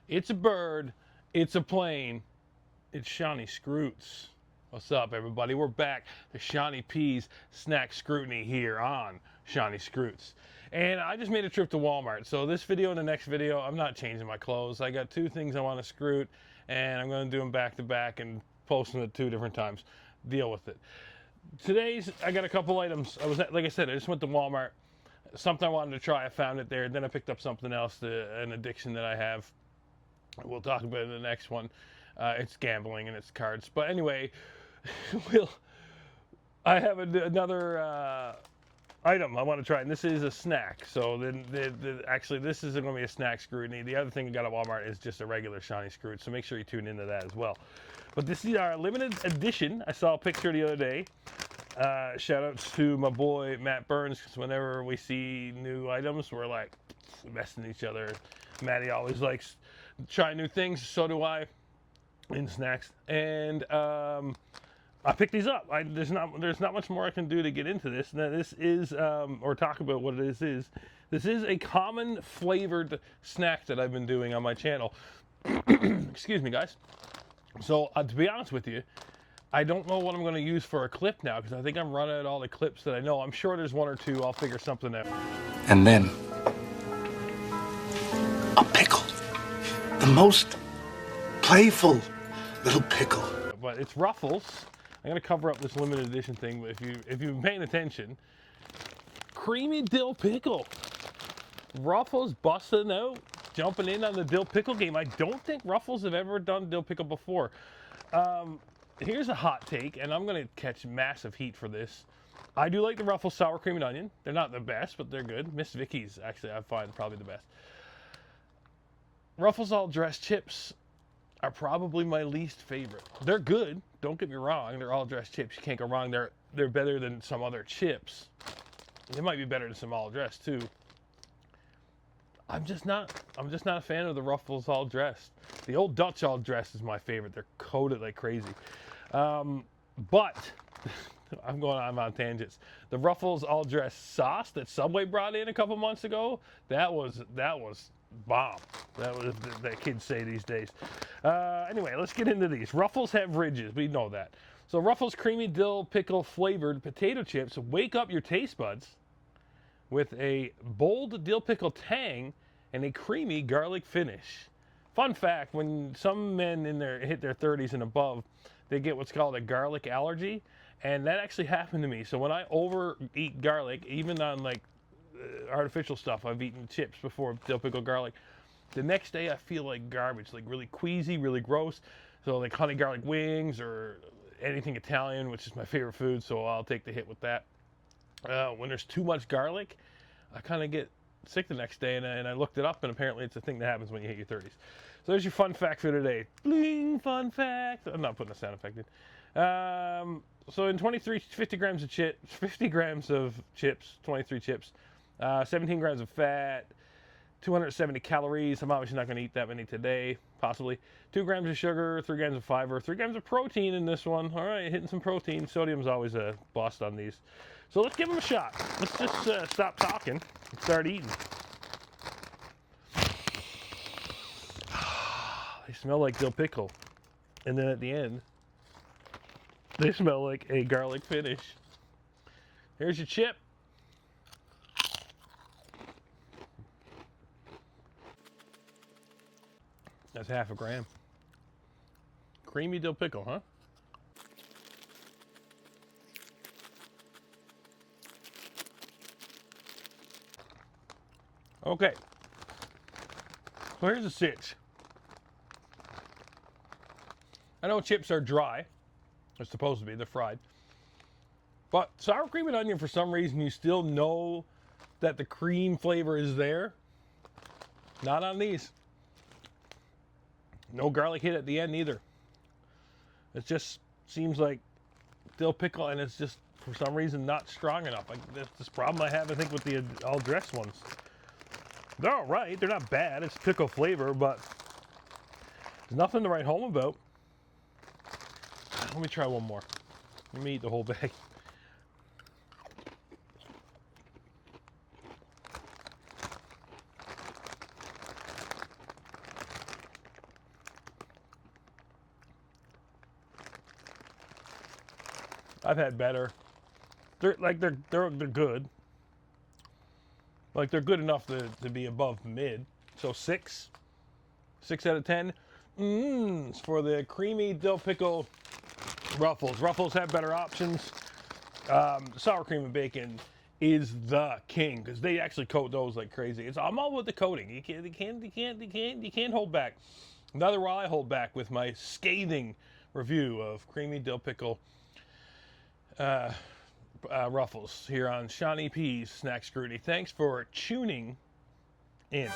It's a bird. It's a plane. It's Shawnee Scroots. What's up, everybody? We're back to Shawnee P's Snack Scrutiny here on Shawnee Scroots. And I just made a trip to Walmart. So this video and the next video, I'm not changing my clothes. I got two things I want to scroot, and I'm going to do them back to back and post them at 2 different times. Deal with it. Today's, I got a couple items. Like I said, I just went to Walmart. Something I wanted to try, I found it there. Then I picked up something else, an addiction that I have. We'll talk about it in the next one. It's gambling and it's cards. But anyway, I have another item I want to try, and this is a snack. So actually, this isn't going to be a snack scrutiny. The other thing I got at Walmart is just a regular Shawnee Scroot. So make sure you tune into that as well. But this is our limited edition. I saw a picture the other day. Shout outs to my boy Matt Burns, because whenever we see new items, we're like messing each other. Matty always likes trying new things, so do I, in snacks. And I picked these up. There's not much more I can do to get into this. Now, this is, or talk about what it is. This is a common flavored snack that I've been doing on my channel. Excuse me, guys. So to be honest with you, I don't know what I'm going to use for a clip now, because I think I'm running out of all the clips that I know. I'm sure there's 1 or 2. I'll figure something out. And then, a pickle. The most playful little pickle. But it's Ruffles. I'm going to cover up this limited edition thing, but if you've been paying attention, creamy dill pickle. Ruffles busting out, jumping in on the dill pickle game. I don't think Ruffles have ever done dill pickle before. Here's a hot take, and I'm going to catch massive heat for this. I do like the Ruffles sour cream and onion. They're not the best, but they're good. Miss Vicky's, actually, I find probably the best. Ruffles all dressed chips are probably my least favorite. They're good, don't get me wrong. They're all dressed chips. You can't go wrong. They're better than some other chips. They might be better than some all dressed too. I'm just not a fan of the Ruffles all dressed. The old Dutch all dressed is my favorite. They're coated like crazy. But I'm on tangents. The Ruffles all dressed sauce that Subway brought in a couple months ago, that was bomb. That kids say these days. Anyway, let's get into these. Ruffles have ridges. We know that. So Ruffles creamy dill pickle flavored potato chips wake up your taste buds with a bold dill pickle tang and a creamy garlic finish. Fun fact, when some men hit their 30s and above, they get what's called a garlic allergy, and that actually happened to me. So when I overeat garlic, even on like artificial stuff, I've eaten chips before, dill pickle garlic, the next day I feel like garbage, like really queasy, really gross. So like honey garlic wings or anything Italian, which is my favorite food, so I'll take the hit with that. When there's too much garlic, I kind of get sick the next day, and I looked it up, and apparently it's a thing that happens when you hit your 30s. So there's your fun fact for today. Bling, fun fact. I'm not putting a sound effect in. So in 50 grams of chips, 23 chips, 17 grams of fat, 270 calories. I'm obviously not going to eat that many today, possibly. 2 grams of sugar, 3 grams of fiber, 3 grams of protein in this one. All right, hitting some protein. Sodium's always a bust on these. So let's give them a shot. Let's just stop talking and start eating. They smell like dill pickle. And then at the end, they smell like a garlic finish. Here's your chip. That's half a gram. Creamy dill pickle, huh? Okay. So here's the sitch. I know chips are dry. They're supposed to be. They're fried. But sour cream and onion, for some reason, you still know that the cream flavor is there. Not on these. No garlic hit at the end either. It just seems like dill pickle, and it's just, for some reason, not strong enough. That's this problem I have, I think, with the all dressed ones. They're all right. They're not bad. It's pickle flavor, but there's nothing to write home about. Let me try one more. Let me eat the whole bag. I've had better. They're good. Like they're good enough to be above mid. So 6 out of 10. For the creamy dill pickle Ruffles. Ruffles have better options. Sour cream and bacon is the king because they actually coat those like crazy. I'm all with the coating. You can't hold back. Neither will I hold back with my scathing review of creamy dill pickle Ruffles here on Shawnee P's Snack Scruty. Thanks for tuning in.